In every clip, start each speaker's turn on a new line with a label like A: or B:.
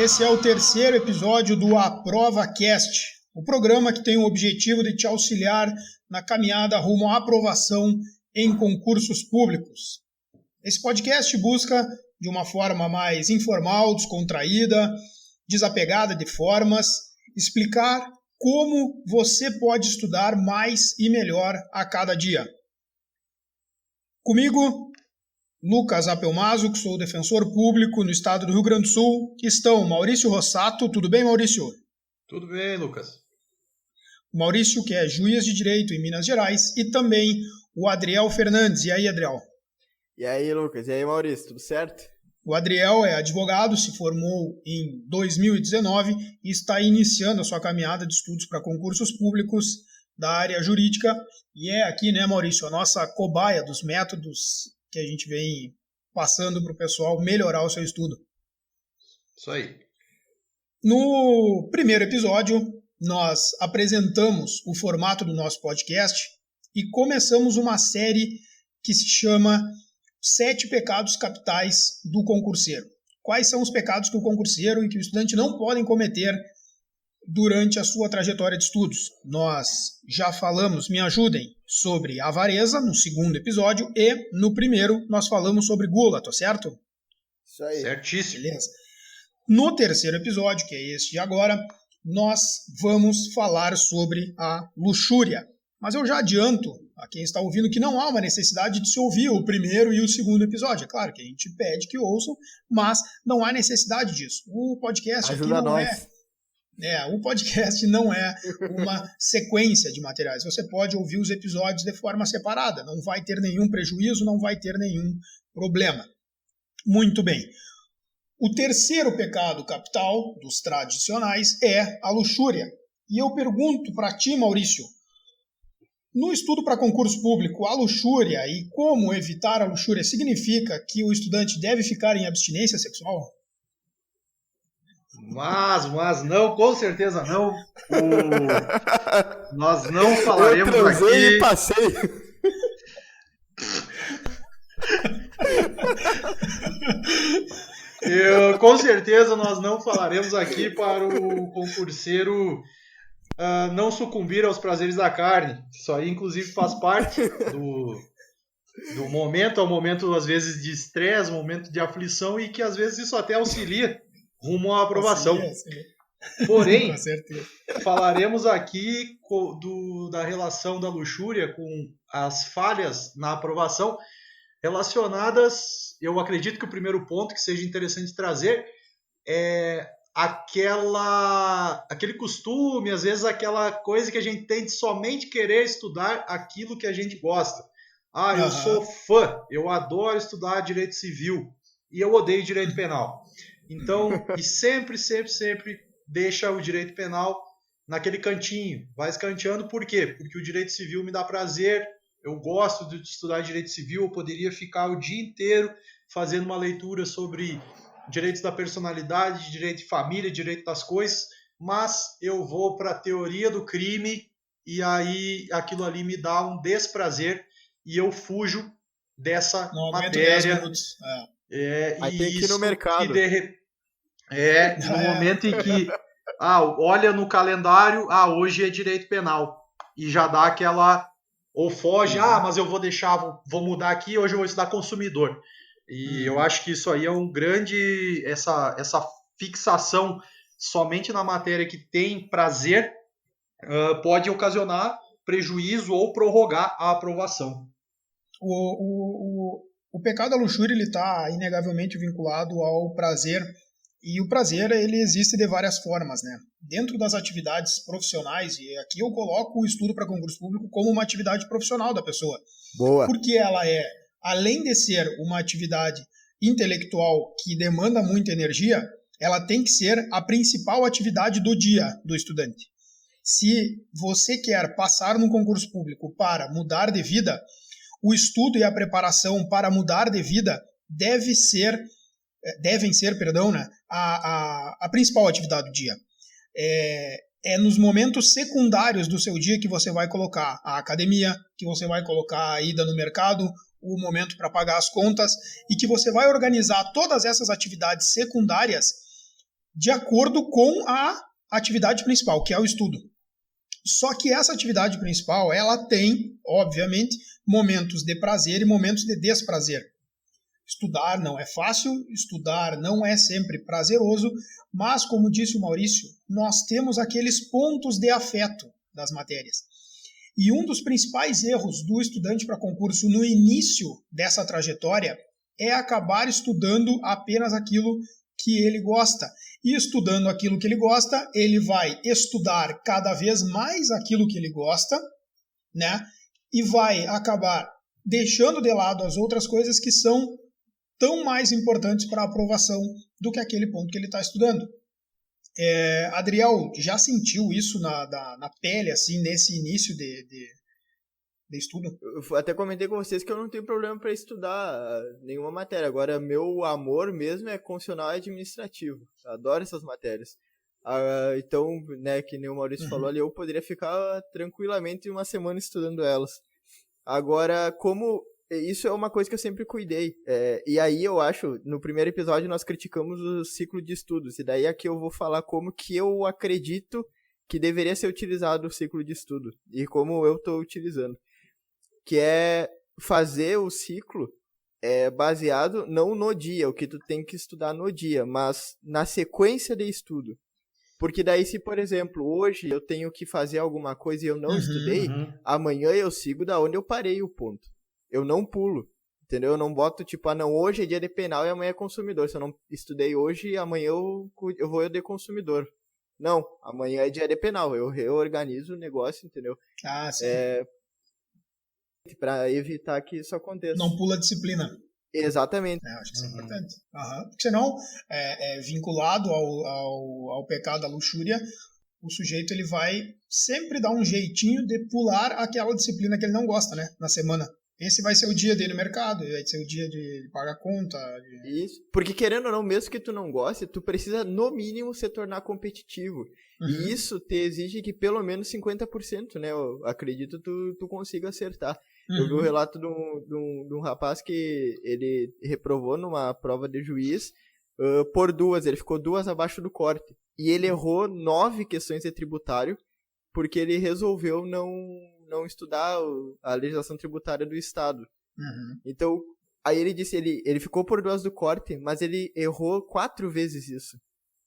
A: Esse é o terceiro episódio do AprovaCast, o programa que tem o objetivo de te auxiliar na caminhada rumo à aprovação em concursos públicos. Esse podcast busca, de uma forma mais informal, descontraída, desapegada de formas, explicar como você pode estudar mais e melhor a cada dia. Comigo, Lucas Apelmazo, que sou defensor público no estado do Rio Grande do Sul, estão Maurício Rossato. Tudo bem, Maurício?
B: Tudo bem, Lucas.
A: O Maurício, que é juiz de direito em Minas Gerais, e também o Adriel Fernandes. E aí, Adriel?
C: E aí, Lucas? E aí, Maurício? Tudo certo?
A: O Adriel é advogado, se formou em 2019 e está iniciando a sua caminhada de estudos para concursos públicos da área jurídica. E é aqui, né, Maurício, a nossa cobaia dos métodos que a gente vem passando para o pessoal melhorar o seu estudo.
B: Isso aí.
A: No primeiro episódio, nós apresentamos o formato do nosso podcast e começamos uma série que se chama 7 pecados capitais do concurseiro. Quais são os pecados que o concurseiro e que o estudante não podem cometer durante a sua trajetória de estudos? Nós já falamos, me ajudem, sobre avareza no segundo episódio e no primeiro nós falamos sobre gula, tá certo?
C: Isso aí.
B: Certíssimo.
A: Beleza. No terceiro episódio, que é este de agora, nós vamos falar sobre a luxúria. Mas eu já adianto a quem está ouvindo que não há uma necessidade de se ouvir o primeiro e o segundo episódio. É claro que a gente pede que ouçam, mas não há necessidade disso. O podcast aqui não o podcast não é uma sequência de materiais. Você pode ouvir os episódios de forma separada. Não vai ter nenhum prejuízo, não vai ter nenhum problema. Muito bem. O terceiro pecado capital dos tradicionais é a luxúria. E eu pergunto para ti, Maurício, no estudo para concurso público, a luxúria e como evitar a luxúria significa que o estudante deve ficar em abstinência sexual?
B: Mas não, com certeza não. Nós não falaremos
C: eu transei
B: aqui.
C: E passei.
B: Com certeza nós não falaremos aqui para o concurseiro não sucumbir aos prazeres da carne. Isso aí, inclusive, faz parte do momento, é um momento, às vezes, de estresse, um momento de aflição, e que, às vezes, isso até auxilia rumo à aprovação.
A: Auxilia.
B: Porém,
A: Com certeza.
B: Falaremos aqui da relação da luxúria com as falhas na aprovação relacionadas. Eu acredito que o primeiro ponto que seja interessante trazer é aquele costume, às vezes aquela coisa que a gente tem de somente querer estudar aquilo que a gente gosta. Eu sou fã, eu adoro estudar direito civil e eu odeio direito penal. Então, e sempre deixa o direito penal naquele cantinho, vai escanteando. Por quê? Porque o direito civil me dá prazer, eu gosto de estudar direito civil, eu poderia ficar o dia inteiro fazendo uma leitura sobre direitos da personalidade, direito de família, direito das coisas, mas eu vou para a teoria do crime e aí aquilo ali me dá um desprazer e eu fujo dessa matéria.
C: Aí tem que ir no mercado.
B: No momento em que olha no calendário, hoje é direito penal, e já dá aquela, ou foge, mas eu vou deixar, vou mudar aqui, hoje eu vou estudar consumidor. E eu acho que isso aí é um grande, essa fixação somente na matéria que tem prazer, pode ocasionar prejuízo ou prorrogar a aprovação.
A: O pecado da luxúria está inegavelmente vinculado ao prazer, e o prazer ele existe de várias formas, né? Dentro das atividades profissionais, e aqui eu coloco o estudo para concurso público como uma atividade profissional da pessoa.
C: Boa.
A: Porque ela além de ser uma atividade intelectual que demanda muita energia, ela tem que ser a principal atividade do dia do estudante. Se você quer passar num concurso público para mudar de vida, o estudo e a preparação para mudar de vida devem ser a principal atividade do dia. É nos momentos secundários do seu dia que você vai colocar a academia, que você vai colocar a ida no mercado, o momento para pagar as contas, e que você vai organizar todas essas atividades secundárias de acordo com a atividade principal, que é o estudo. Só que essa atividade principal, ela tem, obviamente, momentos de prazer e momentos de desprazer. Estudar não é fácil, estudar não é sempre prazeroso, mas, como disse o Maurício, nós temos aqueles pontos de afeto das matérias. E um dos principais erros do estudante para concurso no início dessa trajetória é acabar estudando apenas aquilo que ele gosta. E estudando aquilo que ele gosta, ele vai estudar cada vez mais aquilo que ele gosta, né? E vai acabar deixando de lado as outras coisas que são tão mais importantes para a aprovação do que aquele ponto que ele está estudando. Adriel, já sentiu isso na pele, assim, nesse início de estudo?
C: Eu até comentei com vocês que eu não tenho problema para estudar nenhuma matéria. Agora, meu amor mesmo é constitucional e administrativo. Eu adoro essas matérias. Então, né, que nem o Maurício falou ali, eu poderia ficar tranquilamente uma semana estudando elas. Agora, como... Isso é uma coisa que eu sempre cuidei. E aí eu acho, no primeiro episódio nós criticamos o ciclo de estudos. E daí aqui eu vou falar como que eu acredito que deveria ser utilizado o ciclo de estudo. E como eu estou utilizando. Que é fazer o ciclo baseado não no dia, o que tu tem que estudar no dia, mas na sequência de estudo. Porque daí se, por exemplo, hoje eu tenho que fazer alguma coisa e eu não estudei, amanhã eu sigo da onde eu parei o ponto. Eu não pulo, entendeu? Eu não boto tipo, não, hoje é dia de penal e amanhã é consumidor. Se eu não estudei hoje, amanhã eu vou de consumidor. Não, amanhã é dia de penal. Eu reorganizo o negócio, entendeu?
A: Ah, sim.
C: Para evitar que isso aconteça.
A: Não pula a disciplina.
C: Exatamente.
A: Acho que isso é importante. Porque senão, vinculado ao pecado da luxúria, o sujeito ele vai sempre dar um jeitinho de pular aquela disciplina que ele não gosta, né, na semana. Esse vai ser o dia dele no mercado, vai ser o dia de pagar a conta.
C: Isso, porque querendo ou não, mesmo que tu não goste, tu precisa no mínimo se tornar competitivo. E isso te exige que pelo menos 50%, né, eu acredito tu consiga acertar. Eu vi o relato de um rapaz que ele reprovou numa prova de juiz por 2, ele ficou 2 abaixo do corte. E ele errou 9 questões de tributário, porque ele resolveu não estudar a legislação tributária do Estado. Então, aí ele disse, ele ficou por 2 do corte, mas ele errou 4 vezes isso.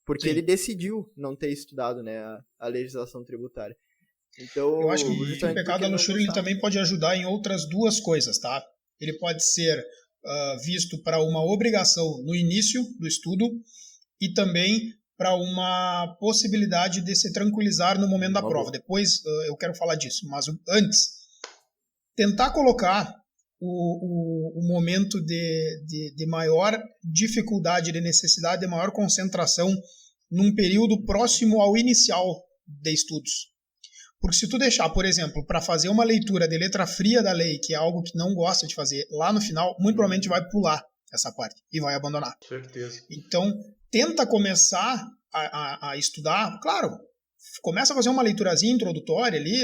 C: Porque ele decidiu não ter estudado, né, a legislação tributária. Então,
A: eu acho que o pecado da luxúria ele também pode ajudar em outras 2 coisas, tá? Ele pode ser visto para uma obrigação no início do estudo e também para uma possibilidade de se tranquilizar no momento da prova. Depois eu quero falar disso, mas antes, tentar colocar o momento de maior dificuldade, de necessidade, de maior concentração num período próximo ao inicial de estudos. Porque se tu deixar, por exemplo, para fazer uma leitura de letra fria da lei, que é algo que não gosta de fazer, lá no final, muito provavelmente vai pular essa parte e vai abandonar.
B: Certeza.
A: Então, tenta começar a estudar, claro, começa a fazer uma leiturazinha introdutória ali,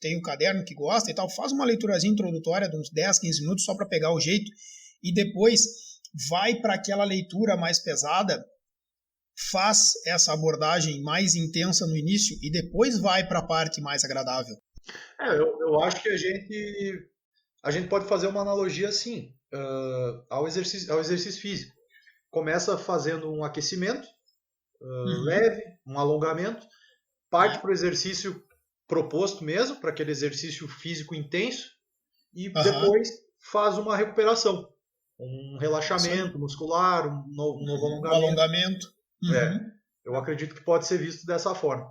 A: tem um caderno que gosta e tal, faz uma leiturazinha introdutória de uns 10, 15 minutos só para pegar o jeito e depois vai para aquela leitura mais pesada, faz essa abordagem mais intensa no início e depois vai para a parte mais agradável.
B: Eu acho que a gente pode fazer uma analogia assim, ao exercício físico. Começa fazendo um aquecimento leve, um alongamento, parte para o exercício proposto mesmo, para aquele exercício físico intenso, e depois faz uma recuperação, um relaxamento muscular, um novo alongamento. Eu acredito que pode ser visto dessa forma.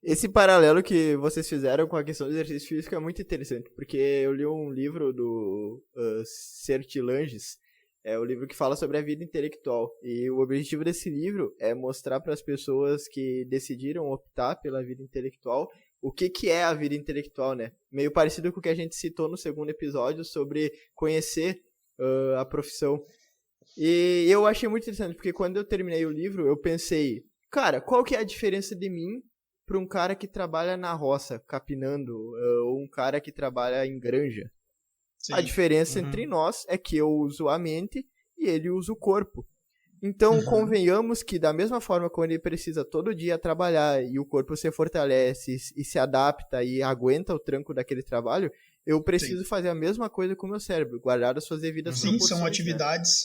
C: Esse paralelo que vocês fizeram com a questão do exercício físico é muito interessante, porque eu li um livro do Sertilanges, o livro que fala sobre a vida intelectual, e o objetivo desse livro é mostrar para as pessoas que decidiram optar pela vida intelectual o que é a vida intelectual, né? Meio parecido com o que a gente citou no segundo episódio sobre conhecer a profissão. E eu achei muito interessante, porque quando eu terminei o livro, eu pensei, cara, qual que é a diferença de mim para um cara que trabalha na roça, capinando, ou um cara que trabalha em granja? Sim. A diferença entre nós é que eu uso a mente e ele usa o corpo. Então, convenhamos que da mesma forma como ele precisa todo dia trabalhar e o corpo se fortalece e se adapta e aguenta o tranco daquele trabalho, eu preciso fazer a mesma coisa com o meu cérebro, guardar as suas devidas proporções.
A: Sim, são atividades,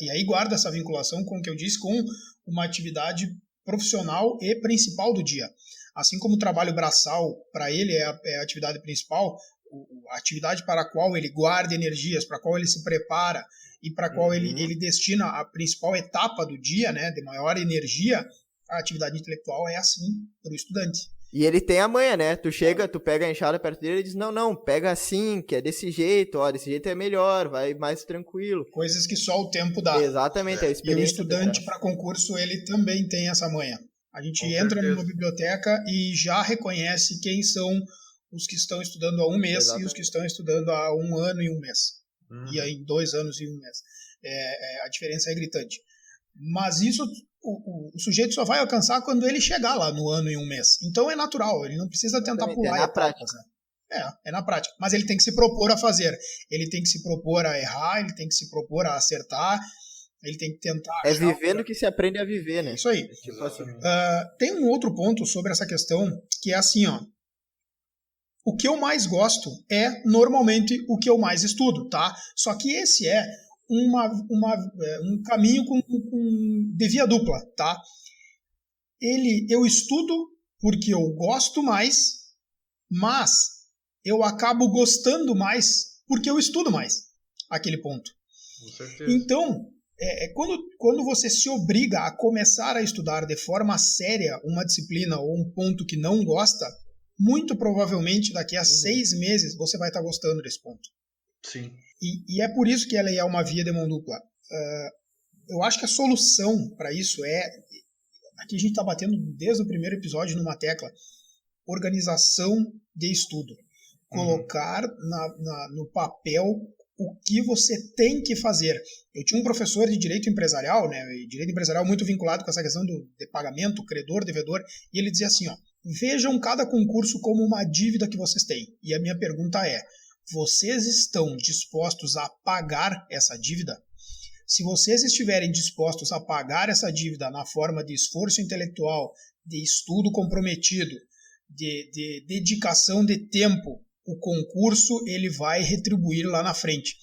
A: e aí guarda essa vinculação com o que eu disse, com uma atividade profissional e principal do dia. Assim como o trabalho braçal, para ele, é a atividade principal, a atividade para a qual ele guarda energias, para a qual ele se prepara e para a qual ele destina a principal etapa do dia, né, de maior energia, a atividade intelectual é assim para o estudante.
C: E ele tem a manha, né? Tu chega, tu pega a enxada perto dele e diz, não, pega assim, que é desse jeito, ó, desse jeito é melhor, vai mais tranquilo.
A: Coisas que só o tempo dá.
C: Exatamente, a experiência.
A: E o estudante para concurso, ele também tem essa manha. A gente entra numa biblioteca e já reconhece quem são os que estão estudando há um mês e os que estão estudando há 1 ano e 1 mês. E aí 2 anos e 1 mês. A diferença é gritante. Mas isso o sujeito só vai alcançar quando ele chegar lá no ano e 1 mês. Então é natural, ele não precisa tentar pular etapas. Né? É na prática. Mas ele tem que se propor a fazer. Ele tem que se propor a errar, ele tem que se propor a acertar, ele tem que tentar...
C: É vivendo que se aprende a viver, né?
A: Isso aí.
C: Tipo assim.
A: Tem um outro ponto sobre essa questão, que é assim, ó. O que eu mais gosto é, normalmente, o que eu mais estudo, tá? Só que esse é um caminho de via dupla, tá? Eu estudo porque eu gosto mais, mas eu acabo gostando mais porque eu estudo mais, aquele ponto.
B: Com certeza.
A: Então, quando você se obriga a começar a estudar de forma séria uma disciplina ou um ponto que não gosta, muito provavelmente daqui a 6 meses você vai estar gostando desse ponto.
B: Sim.
A: E é por isso que ela é uma via de mão dupla. Eu acho que a solução para isso aqui a gente está batendo desde o primeiro episódio numa tecla, organização de estudo. Colocar no papel o que você tem que fazer. Eu tinha um professor de direito empresarial, né, direito empresarial muito vinculado com essa questão de pagamento, credor, devedor, e ele dizia assim, ó, vejam cada concurso como uma dívida que vocês têm. E a minha pergunta é, vocês estão dispostos a pagar essa dívida? Se vocês estiverem dispostos a pagar essa dívida na forma de esforço intelectual, de estudo comprometido, de dedicação de tempo, o concurso ele vai retribuir lá na frente.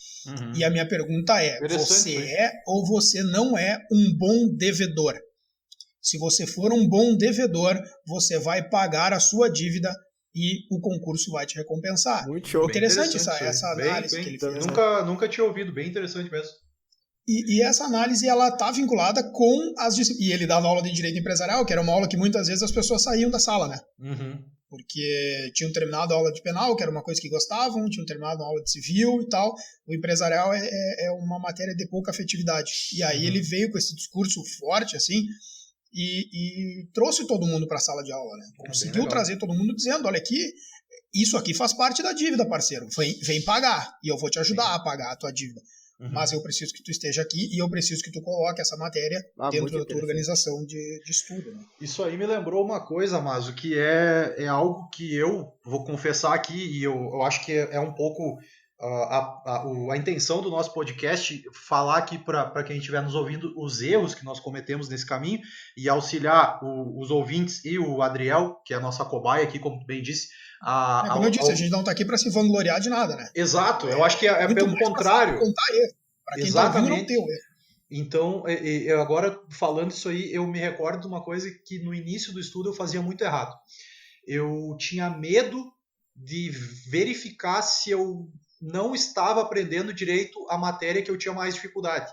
A: E a minha pergunta é, você é ou você não é um bom devedor? Se você for um bom devedor, você vai pagar a sua dívida e o concurso vai te recompensar.
C: Muito show.
A: Interessante essa análise que ele fez.
B: Nunca tinha ouvido, bem interessante mesmo.
A: E essa análise ela está vinculada com as disciplinas. E ele dava aula de direito empresarial, que era uma aula que muitas vezes as pessoas saíam da sala, né? Porque tinham terminado a aula de penal, que era uma coisa que gostavam, tinham terminado a aula de civil e tal. O empresarial é uma matéria de pouca afetividade. E aí ele veio com esse discurso forte, assim, e trouxe todo mundo para a sala de aula, né? Conseguiu trazer todo mundo dizendo, olha aqui, isso aqui faz parte da dívida, parceiro. Vem pagar, e eu vou te ajudar a pagar a tua dívida. Mas eu preciso que tu esteja aqui e eu preciso que tu coloque essa matéria dentro da tua organização de estudo. Né?
B: Isso aí me lembrou uma coisa, Mazo, que é algo que eu vou confessar aqui, e eu acho que é um pouco a intenção do nosso podcast, falar aqui para quem estiver nos ouvindo os erros que nós cometemos nesse caminho e auxiliar os ouvintes e o Adriel, que é a nossa cobaia aqui, como tu bem disse.
A: Como eu disse, a gente não está aqui para se vangloriar de nada, né?
B: Exato, eu acho que é pelo contrário.
A: Contar erro. Para quem está ouvindo, não tem erro.
B: Então, eu agora falando isso aí, eu me recordo de uma coisa que no início do estudo eu fazia muito errado. Eu tinha medo de verificar se eu não estava aprendendo direito a matéria que eu tinha mais dificuldade.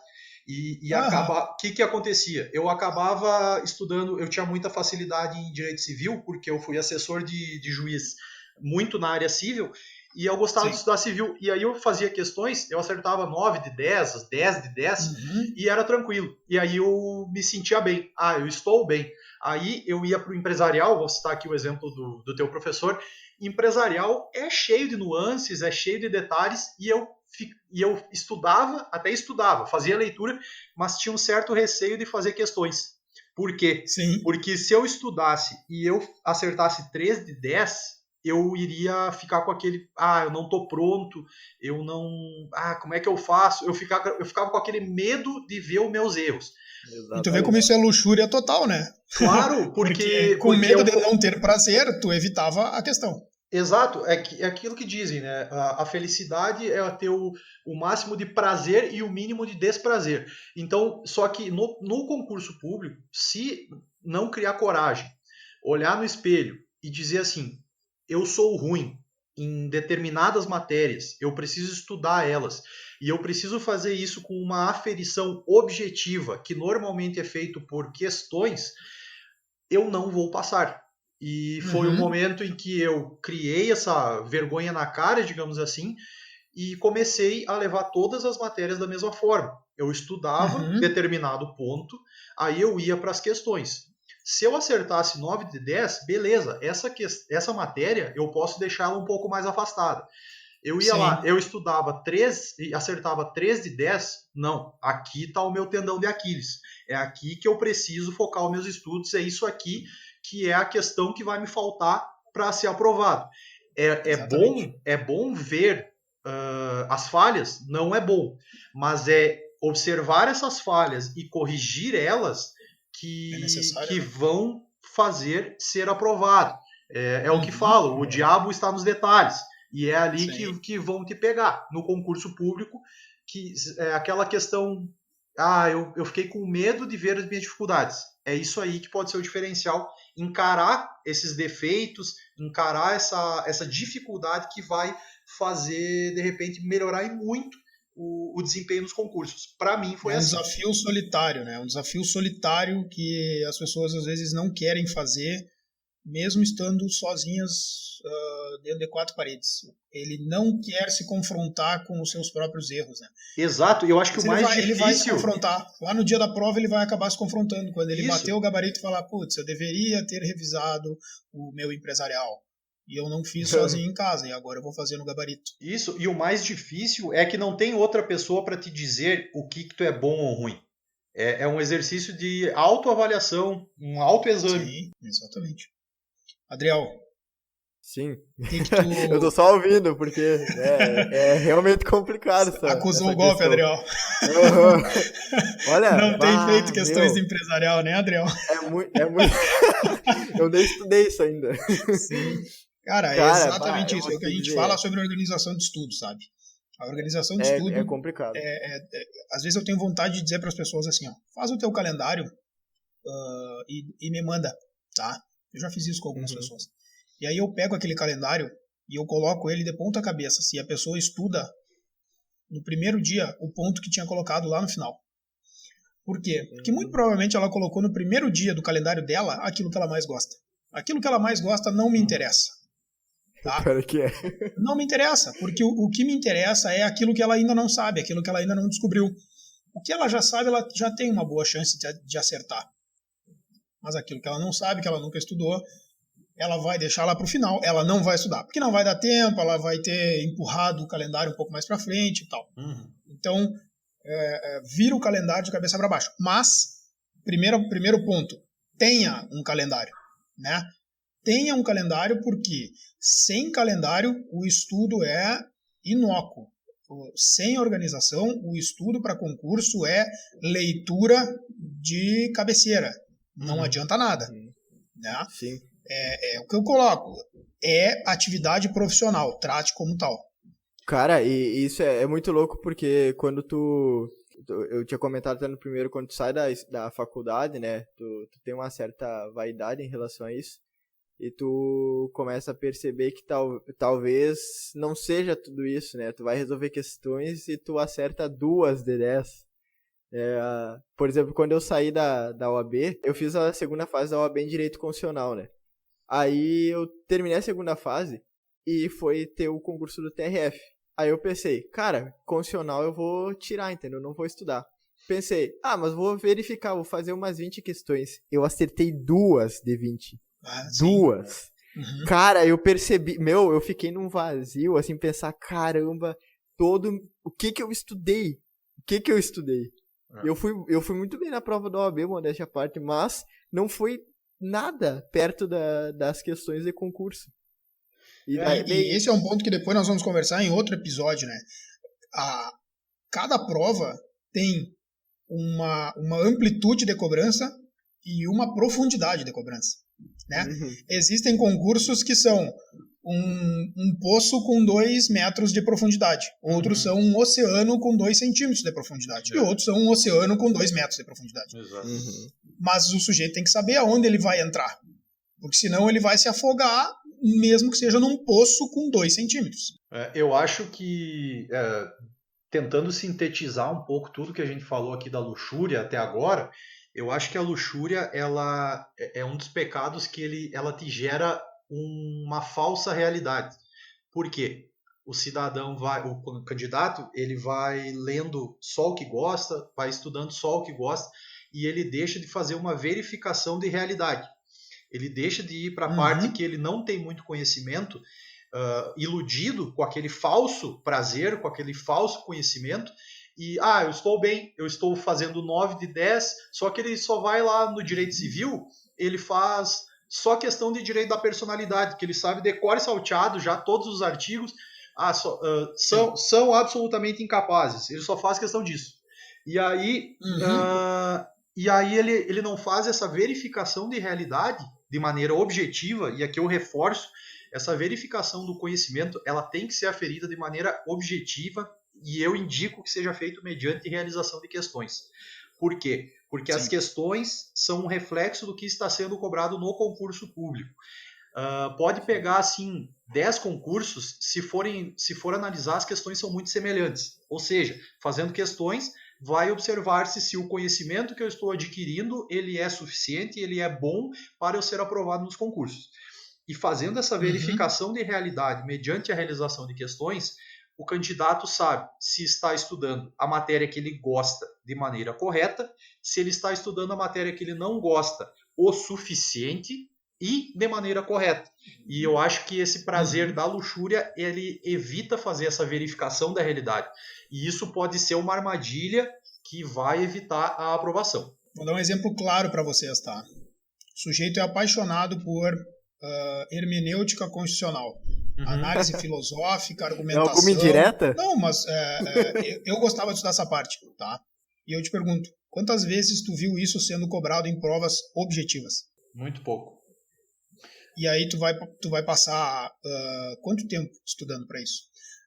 B: O que acontecia? Eu acabava estudando, eu tinha muita facilidade em direito civil, porque eu fui assessor de juiz muito na área civil, e eu gostava de estudar civil. E aí eu fazia questões, eu acertava 9 de 10, 10 de 10, e era tranquilo. E aí eu me sentia bem. Eu estou bem. Aí eu ia para o empresarial, vou citar aqui o exemplo do teu professor. Empresarial é cheio de nuances, é cheio de detalhes, e eu estudava, fazia leitura, mas tinha um certo receio de fazer questões. Por quê?
A: Sim.
B: Porque se eu estudasse e eu acertasse 3 de 10, eu iria ficar com aquele, eu não tô pronto, eu não, como é que eu faço? Eu ficava com aquele medo de ver os meus erros.
A: Exatamente. E tu vê como isso é luxúria total, né?
B: Claro, porque
A: com medo de não ter prazer, tu evitava a questão.
B: Exato, é aquilo que dizem, né? A felicidade é ter o máximo de prazer e o mínimo de desprazer. Então, só que no concurso público, se não criar coragem, olhar no espelho e dizer assim, eu sou ruim em determinadas matérias, eu preciso estudar elas, e eu preciso fazer isso com uma aferição objetiva, que normalmente é feito por questões, eu não vou passar. E foi o momento em que eu criei essa vergonha na cara, digamos assim, e comecei a levar todas as matérias da mesma forma. Eu estudava determinado ponto, aí eu ia para as questões. Se eu acertasse 9 de 10, beleza, essa matéria eu posso deixá-la um pouco mais afastada. Eu ia lá, eu estudava 3 e acertava 3 de 10, não, aqui está o meu tendão de Aquiles. É aqui que eu preciso focar os meus estudos, é isso aqui que é a questão que vai me faltar para ser aprovado. É bom ver as falhas? Não é bom, mas é observar essas falhas e corrigir elas que vão fazer ser aprovado. É o que falo, o diabo está nos detalhes, e é ali que vão te pegar. No concurso público, que é aquela questão, eu fiquei com medo de ver as minhas dificuldades. É isso aí que pode ser o diferencial, encarar esses defeitos, encarar essa dificuldade que vai fazer, de repente, melhorar e muito o desempenho nos concursos. Para mim foi assim.
A: É um desafio solitário, né? Um desafio solitário que as pessoas às vezes não querem fazer, mesmo estando sozinhas dentro de 4 paredes. Ele não quer se confrontar com os seus próprios erros, né?
B: Exato, eu acho que o mais difícil...
A: Ele vai se confrontar. Lá no dia da prova ele vai acabar se confrontando. Quando ele bater o gabarito e falar, putz, eu deveria ter revisado o meu empresarial. E eu não fiz sozinho em casa, e agora eu vou fazer no gabarito.
B: Isso, e o mais difícil é que não tem outra pessoa para te dizer o que tu é bom ou ruim. É um exercício de autoavaliação, um autoexame.
A: Sim, exatamente. Adriel.
C: Sim. Eu tô só ouvindo, porque é realmente complicado.
A: Acusou o golpe,
C: questão.
A: Adriel.
C: Olha,
A: não tem feito questões de empresarial, né, Adriel?
C: É muito... Eu nem estudei isso ainda.
A: Sim. Cara, é exatamente isso. É o que a gente fala sobre organização de estudo, sabe? A organização de estudo...
C: É complicado.
A: Às vezes eu tenho vontade de dizer para as pessoas assim, faz o teu calendário e me manda, tá? Eu já fiz isso com algumas pessoas. E aí eu pego aquele calendário e eu coloco ele de ponta cabeça. Se a pessoa estuda no primeiro dia o ponto que tinha colocado lá no final. Por quê? Porque muito provavelmente ela colocou no primeiro dia do calendário dela aquilo que ela mais gosta. Aquilo que ela mais gosta não me interessa. Tá? Não me interessa, porque o que me interessa é aquilo que ela ainda não sabe, aquilo que ela ainda não descobriu. O que ela já sabe, ela já tem uma boa chance de acertar. Mas aquilo que ela não sabe, que ela nunca estudou, ela vai deixar lá para o final, ela não vai estudar, porque não vai dar tempo, ela vai ter empurrado o calendário um pouco mais para frente e tal. Então, vira o calendário de cabeça para baixo. Mas, primeiro ponto, tenha um calendário, né? Tenha um calendário porque sem calendário o estudo é inócuo. Sem organização, o estudo para concurso é leitura de cabeceira. Não adianta nada. Né?
C: Sim.
A: É o que eu coloco. É atividade profissional. Trate como tal.
C: Cara, e isso é muito louco porque quando eu tinha comentado até no primeiro, quando tu sai da faculdade, né? Tu tem uma certa vaidade em relação a isso. E tu começa a perceber que talvez não seja tudo isso, né? Tu vai resolver questões e tu acerta 2 de 10. Por exemplo, quando eu saí da OAB, eu fiz a segunda fase da OAB em Direito Constitucional, né? Aí eu terminei a segunda fase e foi ter o concurso do TRF. Aí eu pensei, cara, Constitucional eu vou tirar, entendeu? Eu não vou estudar. Pensei, mas vou verificar, vou fazer umas 20 questões. Eu acertei 2 de 20. 2. Cara, eu percebi, eu fiquei num vazio, assim, pensar, caramba, o que eu estudei? Eu fui muito bem na prova da OAB, modéstia à parte, mas não foi nada perto das questões de concurso.
A: E esse é um ponto que depois nós vamos conversar em outro episódio, né? Cada prova tem uma amplitude de cobrança e uma profundidade de cobrança, né? Existem concursos que são um poço com 2 metros de profundidade, outros são um oceano com 2 centímetros de profundidade, e outros são um oceano com 2 metros de profundidade.
B: Exato.
A: Mas o sujeito tem que saber aonde ele vai entrar, porque senão ele vai se afogar, mesmo que seja num poço com 2 centímetros.
B: Eu acho que, tentando sintetizar um pouco tudo que a gente falou aqui da luxúria até agora, eu acho que a luxúria ela é um dos pecados que ela te gera uma falsa realidade. Por quê? O candidato, ele vai lendo só o que gosta, vai estudando só o que gosta, e ele deixa de fazer uma verificação de realidade. Ele deixa de ir para a parte que ele não tem muito conhecimento, iludido com aquele falso prazer, com aquele falso conhecimento, e eu estou bem, eu estou fazendo 9 de 10, só que ele só vai lá no direito civil, ele faz só questão de direito da personalidade, que ele sabe decore salteado já todos os artigos, são absolutamente incapazes, ele só faz questão disso. E aí, ele não faz essa verificação de realidade de maneira objetiva, e aqui eu reforço, essa verificação do conhecimento, ela tem que ser aferida de maneira objetiva, e eu indico que seja feito mediante realização de questões. Por quê? Porque as questões são um reflexo do que está sendo cobrado no concurso público. Pode pegar, assim, 10 concursos, se for analisar, as questões são muito semelhantes. Ou seja, fazendo questões, vai observar-se se o conhecimento que eu estou adquirindo, ele é suficiente, ele é bom para eu ser aprovado nos concursos. E fazendo essa verificação de realidade mediante a realização de questões, o candidato sabe se está estudando a matéria que ele gosta de maneira correta, se ele está estudando a matéria que ele não gosta o suficiente e de maneira correta. E eu acho que esse prazer da luxúria, ele evita fazer essa verificação da realidade. E isso pode ser uma armadilha que vai evitar a aprovação.
A: Vou dar um exemplo claro para vocês, tá? O sujeito é apaixonado por hermenêutica constitucional. Análise filosófica, argumentação...
C: Alguma indireta?
A: Não, mas eu gostava de estudar essa parte, tá? E eu te pergunto, quantas vezes tu viu isso sendo cobrado em provas objetivas?
B: Muito pouco.
A: E aí tu vai passar quanto tempo estudando para isso?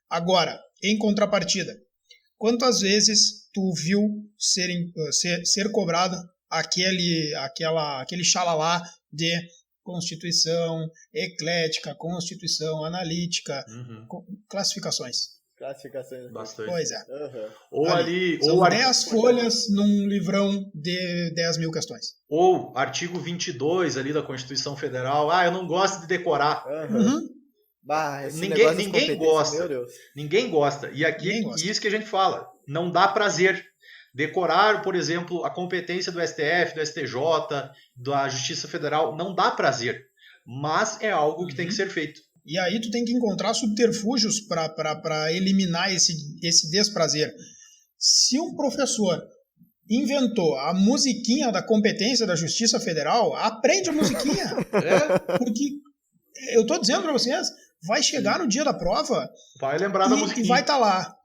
A: Agora, em contrapartida, quantas vezes tu viu ser cobrado aquele xalalá de Constituição, eclética, Constituição, analítica, classificações?
C: Classificações.
B: Bastante.
A: Pois é.
B: São
A: 10 folhas num livrão de 10 mil questões.
B: Ou artigo 22 ali da Constituição Federal. Eu não gosto de decorar. Ninguém gosta.
C: Meu Deus.
B: Ninguém gosta. E aqui, isso que a gente fala, não dá prazer. Decorar, por exemplo, a competência do STF, do STJ, da Justiça Federal, não dá prazer. Mas é algo que tem que ser feito.
A: E aí tu tem que encontrar subterfúgios para eliminar esse desprazer. Se um professor inventou a musiquinha da competência da Justiça Federal, aprende a musiquinha. Porque eu estou dizendo para vocês, vai chegar no dia da prova,
B: vai lembrar da musiquinha.
A: E vai estar lá.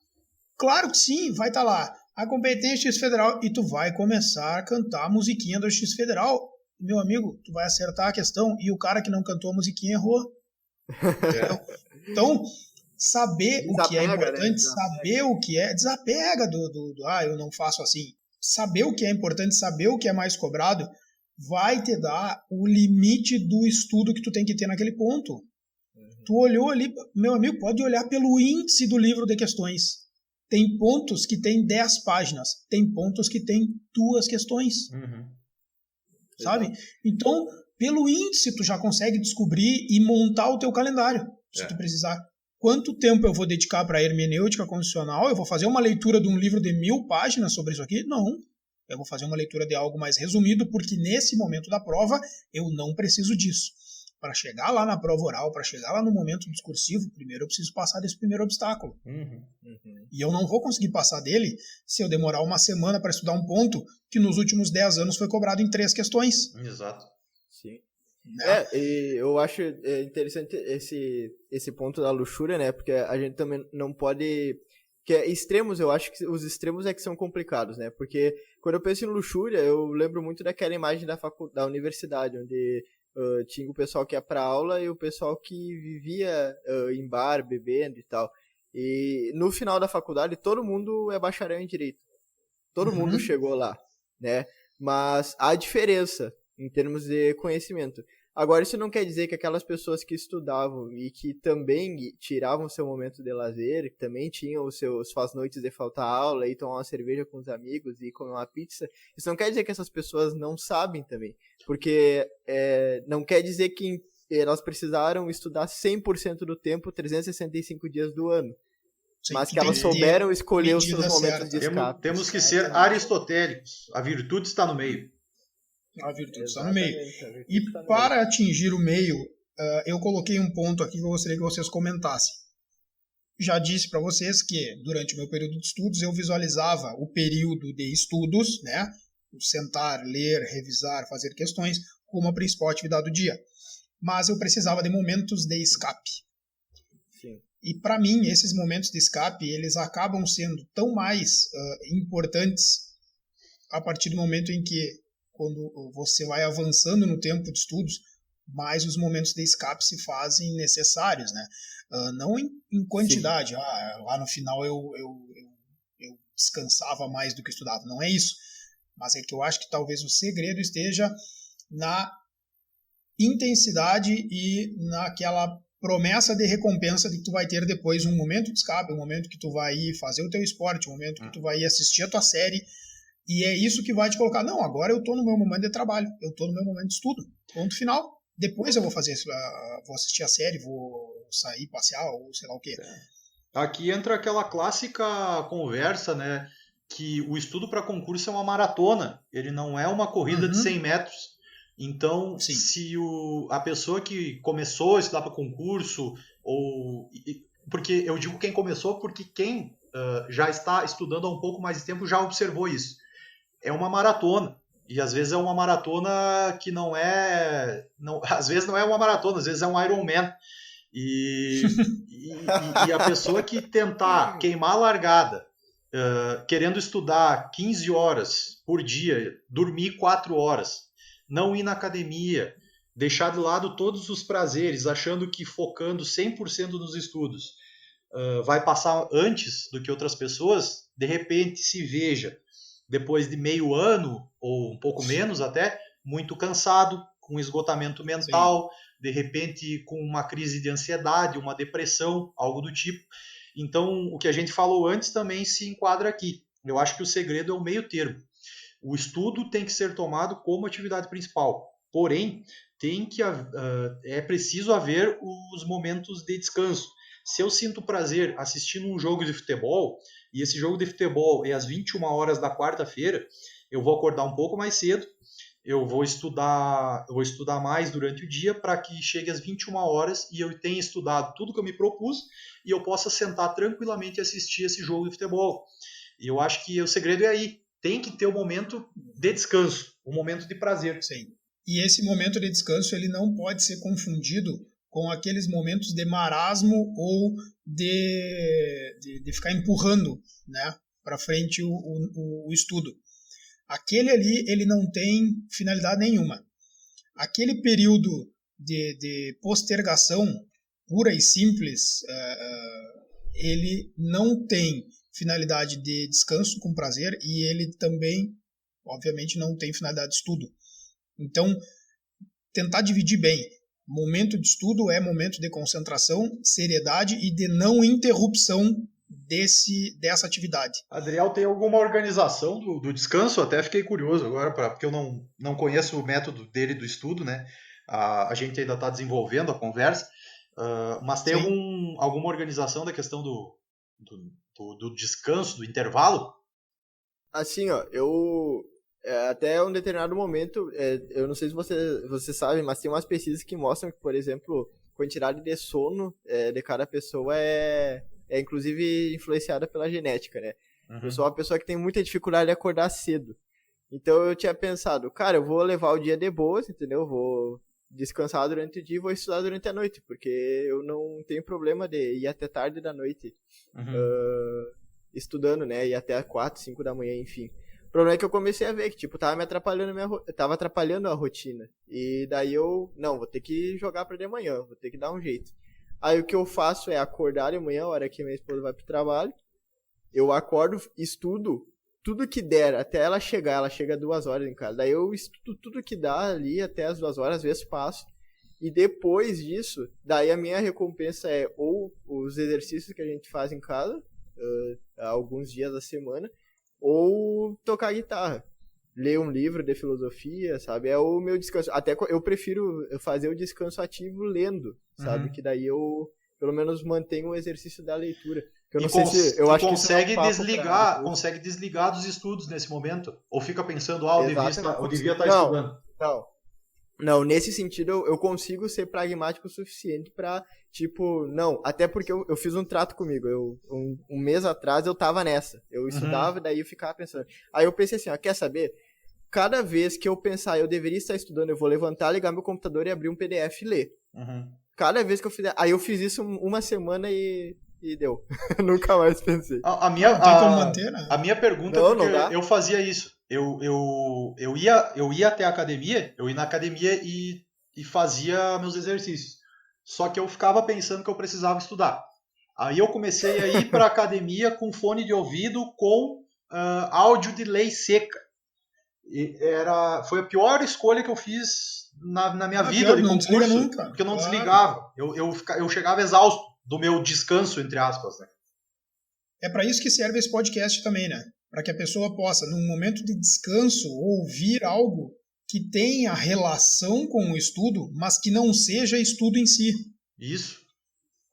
A: Claro que sim, vai estar lá. A competência da Justiça Federal, e tu vai começar a cantar a musiquinha da Justiça Federal. Meu amigo, tu vai acertar a questão e o cara que não cantou a musiquinha errou. Então, saber o que é importante, saber o que é, desapega eu não faço assim. Saber o que é importante, saber o que é mais cobrado, vai te dar o limite do estudo que tu tem que ter naquele ponto. Tu olhou ali, meu amigo, pode olhar pelo índice do livro de questões. Tem pontos que tem 10 páginas, tem pontos que tem 2 questões. Sabe? Então, pelo índice tu já consegue descobrir e montar o teu calendário, se tu precisar. Quanto tempo eu vou dedicar para hermenêutica constitucional? Eu vou fazer uma leitura de um livro de 1000 páginas sobre isso aqui? Não. Eu vou fazer uma leitura de algo mais resumido, porque nesse momento da prova eu não preciso disso. Para chegar lá na prova oral, para chegar lá no momento discursivo, primeiro eu preciso passar desse primeiro obstáculo. E eu não vou conseguir passar dele se eu demorar uma semana para estudar um ponto que nos últimos 10 anos foi cobrado em 3 questões.
B: Exato.
C: Sim.
A: né?
C: E eu acho interessante esse ponto da luxúria, né? Porque a gente também não pode... extremos, eu acho que os extremos é que são complicados, né? Porque quando eu penso em luxúria, eu lembro muito daquela imagem da universidade, onde tinha o pessoal que ia pra aula e o pessoal que vivia em bar, bebendo e tal. E no final da faculdade, todo mundo é bacharel em direito. Todo mundo chegou lá, né? Mas há diferença em termos de conhecimento. Agora, isso não quer dizer que aquelas pessoas que estudavam e que também tiravam seu momento de lazer, que também tinham suas noites de faltar aula e tomar uma cerveja com os amigos e comer uma pizza, isso não quer dizer que essas pessoas não sabem também. Porque não quer dizer que elas precisaram estudar 100% do tempo, 365 dias do ano.
A: Sim,
C: Mas que elas souberam escolher os seus momentos
A: certa.
C: de escape.
B: Temos que ser aristotélicos. A virtude está no meio.
A: A virtude está no meio. E para atingir o meio, eu coloquei um ponto aqui que eu gostaria que vocês comentassem. Já disse para vocês que durante o meu período de estudos eu visualizava o período de estudos, né? Sentar, ler, revisar, fazer questões, como a principal atividade do dia. Mas eu precisava de momentos de escape.
C: Sim.
A: E para mim, esses momentos de escape, eles acabam sendo tão mais importantes a partir do momento em que, quando você vai avançando no tempo de estudos, mais os momentos de escape se fazem necessários, né? Não em quantidade. Lá no final eu descansava mais do que estudava. Não é isso. Mas é que eu acho que talvez o segredo esteja na intensidade e naquela promessa de recompensa de que tu vai ter depois um momento de escape, um momento que tu vai ir fazer o teu esporte, um momento que tu vai ir assistir a tua série, e é isso que vai te colocar, não, agora eu tô no meu momento de trabalho, eu tô no meu momento de estudo, ponto final, depois eu vou fazer isso, vou assistir a série, vou sair, passear, ou sei lá o quê.
B: Aqui entra aquela clássica conversa, né, que o estudo para concurso é uma maratona, ele não é uma corrida de 100 metros. Então,
A: Sim.
B: se a pessoa que começou a estudar para concurso, porque eu digo quem começou, porque quem já está estudando há um pouco mais de tempo já observou isso. É uma maratona. E às vezes é uma maratona que às vezes não é uma maratona, às vezes é um Ironman. E a pessoa que tentar queimar a largada, querendo estudar 15 horas por dia, dormir 4 horas, não ir na academia, deixar de lado todos os prazeres, achando que focando 100% nos estudos vai passar antes do que outras pessoas, de repente se veja, depois de meio ano, ou um pouco menos até, muito cansado, com esgotamento mental, sim, de repente com uma crise de ansiedade, uma depressão, algo do tipo. Então, o que a gente falou antes também se enquadra aqui. Eu acho que o segredo é o meio termo. O estudo tem que ser tomado como atividade principal, porém, é preciso haver os momentos de descanso. Se eu sinto prazer assistindo um jogo de futebol, e esse jogo de futebol é às 21 horas da quarta-feira, eu vou acordar um pouco mais cedo, eu vou estudar mais durante o dia para que chegue às 21 horas e eu tenha estudado tudo que eu me propus e eu possa sentar tranquilamente e assistir esse jogo de futebol. E eu acho que o segredo é aí. Tem que ter um momento de descanso, um momento de prazer.
A: Sim. E esse momento de descanso ele não pode ser confundido com aqueles momentos de marasmo ou de ficar empurrando, né, para frente o estudo. Aquele ali ele não tem finalidade nenhuma. Aquele período de postergação pura e simples, ele não tem finalidade de descanso com prazer e ele também, obviamente, não tem finalidade de estudo. Então, tentar dividir bem. Momento de estudo é momento de concentração, seriedade e de não interrupção dessa atividade.
B: Adriel, tem alguma organização do descanso? Até fiquei curioso agora, porque eu não conheço o método dele do estudo, né? A gente ainda está desenvolvendo a conversa, mas tem alguma organização da questão do descanso, do intervalo?
C: Assim, ó, até um determinado momento, eu não sei se você sabe, mas tem umas pesquisas que mostram que, por exemplo, a quantidade de sono de cada pessoa é inclusive influenciada pela genética, né? Uhum. Eu sou uma pessoa que tem muita dificuldade de acordar cedo. Então eu tinha pensado, cara, eu vou levar o dia de boas, entendeu? Eu vou descansar durante o dia e vou estudar durante a noite, porque eu não tenho problema de ir até tarde da noite estudando, né? Ir até 4, 5 da manhã, enfim. O problema é que eu comecei a ver que, tipo, tava me atrapalhando tava atrapalhando a rotina. E daí vou ter que jogar pra de manhã, vou ter que dar um jeito. Aí o que eu faço é acordar de manhã, a hora que minha esposa vai pro trabalho, eu acordo, estudo tudo que der até ela chega 2 horas em casa. Daí eu estudo tudo que dá ali até as 2 horas, às vezes passo. E depois disso, daí a minha recompensa é ou os exercícios que a gente faz em casa, alguns dias da semana, ou tocar guitarra. Ler um livro de filosofia, sabe? É o meu descanso. Até eu prefiro fazer o descanso ativo lendo, sabe? Que daí eu, pelo menos, mantenho o exercício da leitura. Eu não sei se eu acho
B: consegue desligar, consegue desligar dos estudos nesse momento? Ou fica pensando, eu devia estar estudando?
C: Não, nesse sentido eu consigo ser pragmático o suficiente pra, tipo, não, até porque eu fiz um trato comigo, um mês atrás eu tava nessa, eu estudava, daí eu ficava pensando, aí eu pensei assim, quer saber, cada vez que eu pensar eu deveria estar estudando, eu vou levantar, ligar meu computador e abrir um PDF e ler, cada vez que eu fizer, aí eu fiz isso uma semana e deu, nunca mais pensei.
B: A minha pergunta é porque eu fazia isso. Eu ia até a academia, eu ia na academia e fazia meus exercícios. Só que eu ficava pensando que eu precisava estudar. Aí eu comecei a ir para a academia com fone de ouvido com áudio de lei seca. Foi a pior escolha que eu fiz na minha vida de concurso, porque eu não desligava. Eu chegava exausto do meu descanso, entre aspas, né?
A: É para isso que serve esse podcast também, né? Para que a pessoa possa, num momento de descanso, ouvir algo que tenha relação com o estudo, mas que não seja estudo em si.
B: Isso.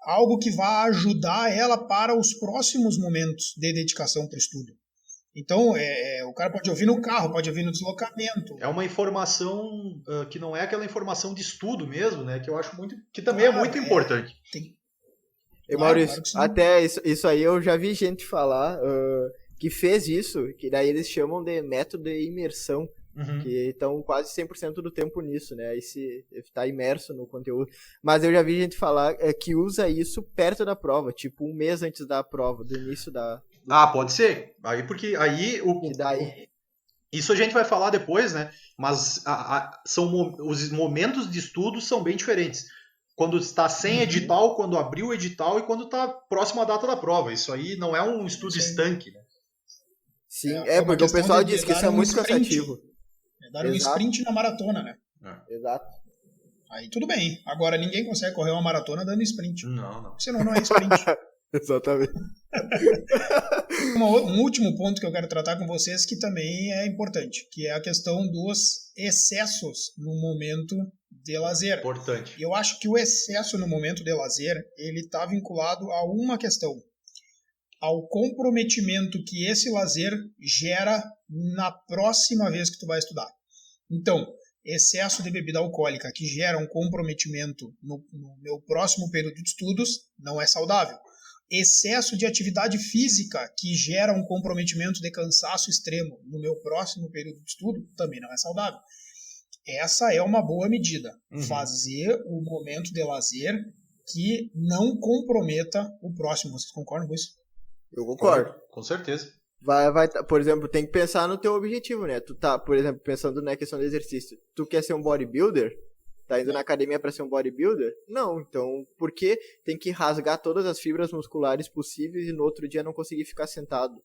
A: Algo que vá ajudar ela para os próximos momentos de dedicação para o estudo. Então, o cara pode ouvir no carro, pode ouvir no deslocamento.
B: É uma informação que não é aquela informação de estudo mesmo, né? Que eu acho que também é muito importante.
C: Maurício, até isso aí eu já vi gente falar que fez isso, que daí eles chamam de método de imersão, que estão quase 100% do tempo nisso, né? Aí se tá imerso no conteúdo. Mas eu já vi gente falar que usa isso perto da prova, tipo um mês antes da prova, do início da...
B: pode ser. Porque aí isso a gente vai falar depois, né? Mas os momentos de estudo são bem diferentes. Quando está sem edital, quando abriu o edital e quando está próximo à data da prova. Isso aí não é um estudo estanque, né?
C: Sim, porque o pessoal diz que isso é muito cansativo.
A: Dar um sprint na maratona, né?
C: Exato.
A: Aí tudo bem. Agora ninguém consegue correr uma maratona dando sprint.
B: Não.
A: Senão não é sprint.
C: Exatamente.
A: Um último ponto que eu quero tratar com vocês que também é importante, que é a questão dos excessos no momento de lazer.
B: Importante.
A: Eu acho que o excesso no momento de lazer, ele está vinculado a uma questão, ao comprometimento que esse lazer gera na próxima vez que tu vai estudar. Então, excesso de bebida alcoólica que gera um comprometimento no meu próximo período de estudos não é saudável. Excesso de atividade física que gera um comprometimento de cansaço extremo no meu próximo período de estudo também não é saudável. Essa é uma boa medida. Fazer o momento de lazer que não comprometa o próximo. Vocês concordam com isso?
C: Eu concordo.
B: Com certeza.
C: Por exemplo, tem que pensar no teu objetivo, né? Tu tá, por exemplo, pensando na questão do exercício. Tu quer ser um bodybuilder? Tá indo na academia para ser um bodybuilder? Não, então por que tem que rasgar todas as fibras musculares possíveis e no outro dia não conseguir ficar sentado?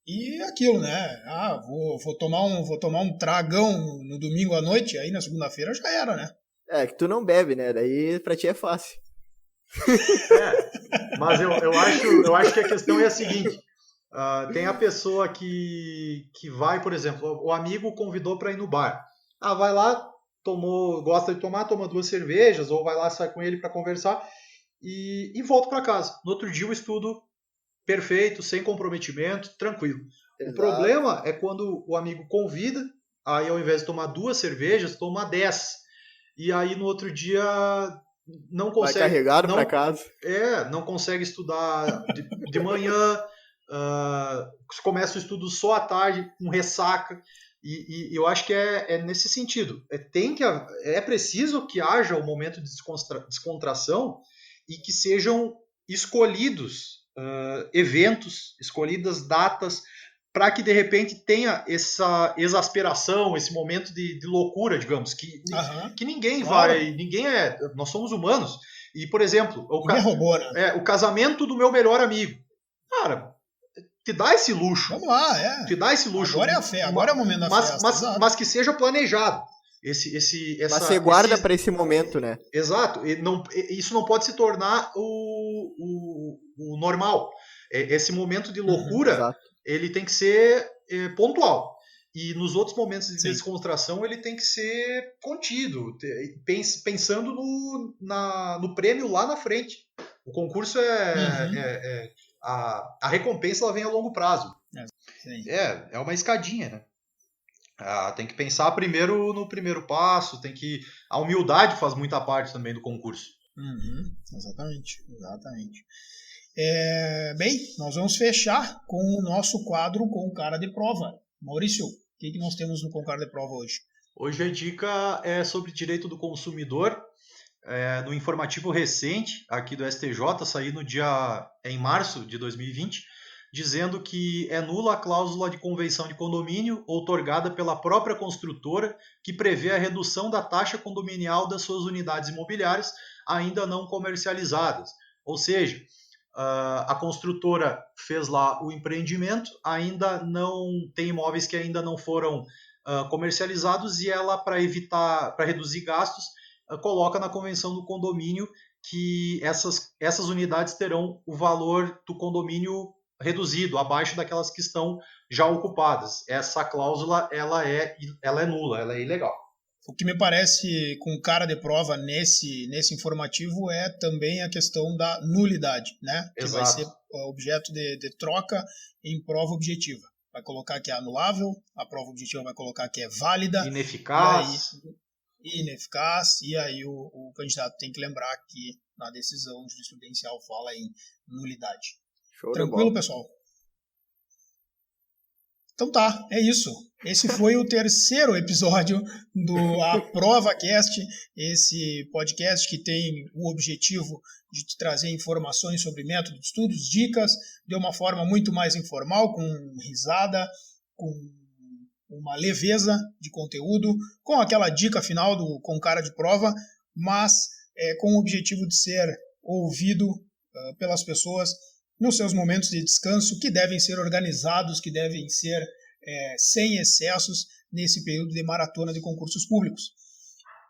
A: E aquilo, né? Vou tomar um tragão no domingo à noite, aí na segunda-feira já era, né?
C: Que tu não bebe, né? Daí pra ti é fácil.
B: Mas eu acho que a questão é a seguinte. Tem a pessoa que vai, por exemplo, o amigo convidou para ir no bar. Vai lá, gosta de tomar, toma 2 cervejas, ou vai lá, sai com ele para conversar e volta para casa. No outro dia o estudo perfeito, sem comprometimento, tranquilo. Exato. O problema é quando o amigo convida, aí ao invés de tomar 2 cervejas, toma 10. E aí no outro dia não consegue...
C: Vai carregado para casa.
B: Não consegue estudar de manhã, começa o estudo só à tarde, com ressaca. E eu acho que é nesse sentido. É preciso que haja um momento de descontração e que sejam escolhidos eventos, escolhidas datas, para que de repente tenha essa exasperação, esse momento de loucura, digamos, que ninguém vai. Nós somos humanos. E, por exemplo, o casamento do meu melhor amigo. Cara, te dá esse luxo.
A: Vamos lá,
B: Te dá esse luxo.
A: Agora é a fé, agora é o momento da festa.
B: Mas que seja planejado.
C: Mas você guarda para esse momento, né?
B: Exato. Isso não pode se tornar o normal. Esse momento de loucura, ele tem que ser pontual. E nos outros momentos de descontração, ele tem que ser contido, pensando no prêmio lá na frente. O concurso a recompensa ela vem a longo prazo. É uma escadinha, né? Tem que pensar primeiro no primeiro passo, a humildade faz muita parte também do concurso.
A: Exatamente. Bem, nós vamos fechar com o nosso quadro com o cara de prova. Maurício, o que nós temos no Com Cara de Prova hoje?
B: Hoje a dica é sobre direito do consumidor. No informativo recente aqui do STJ, saiu em março de 2020, dizendo que é nula a cláusula de convenção de condomínio outorgada pela própria construtora que prevê a redução da taxa condominial das suas unidades imobiliárias ainda não comercializadas. Ou seja, a construtora fez lá o empreendimento, ainda não tem imóveis que ainda não foram comercializados e ela, para reduzir gastos, coloca na convenção do condomínio que essas unidades terão o valor do condomínio reduzido, abaixo daquelas que estão já ocupadas. Essa cláusula ela é nula, ela é ilegal.
A: O que me parece com cara de prova nesse informativo é também a questão da nulidade, né? Que vai ser objeto de troca em prova objetiva. Vai colocar que é anulável, a prova objetiva vai colocar que é válida. Ineficaz, e aí o candidato tem que lembrar que na decisão jurisprudencial fala em nulidade. Tranquilo, pessoal? Então tá, é isso. Esse foi o terceiro episódio do AprovaCast, esse podcast que tem o objetivo de te trazer informações sobre método de estudos, dicas, de uma forma muito mais informal, com risada, com uma leveza de conteúdo, com aquela dica final com cara de prova, mas com o objetivo de ser ouvido pelas pessoas nos seus momentos de descanso, que devem ser organizados, que devem ser sem excessos nesse período de maratona de concursos públicos.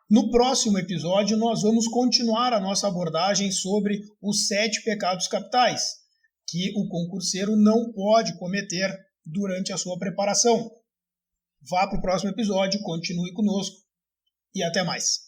A: No próximo episódio, nós vamos continuar a nossa abordagem sobre os 7 pecados capitais que o concurseiro não pode cometer durante a sua preparação. Vá para o próximo episódio, continue conosco e até mais.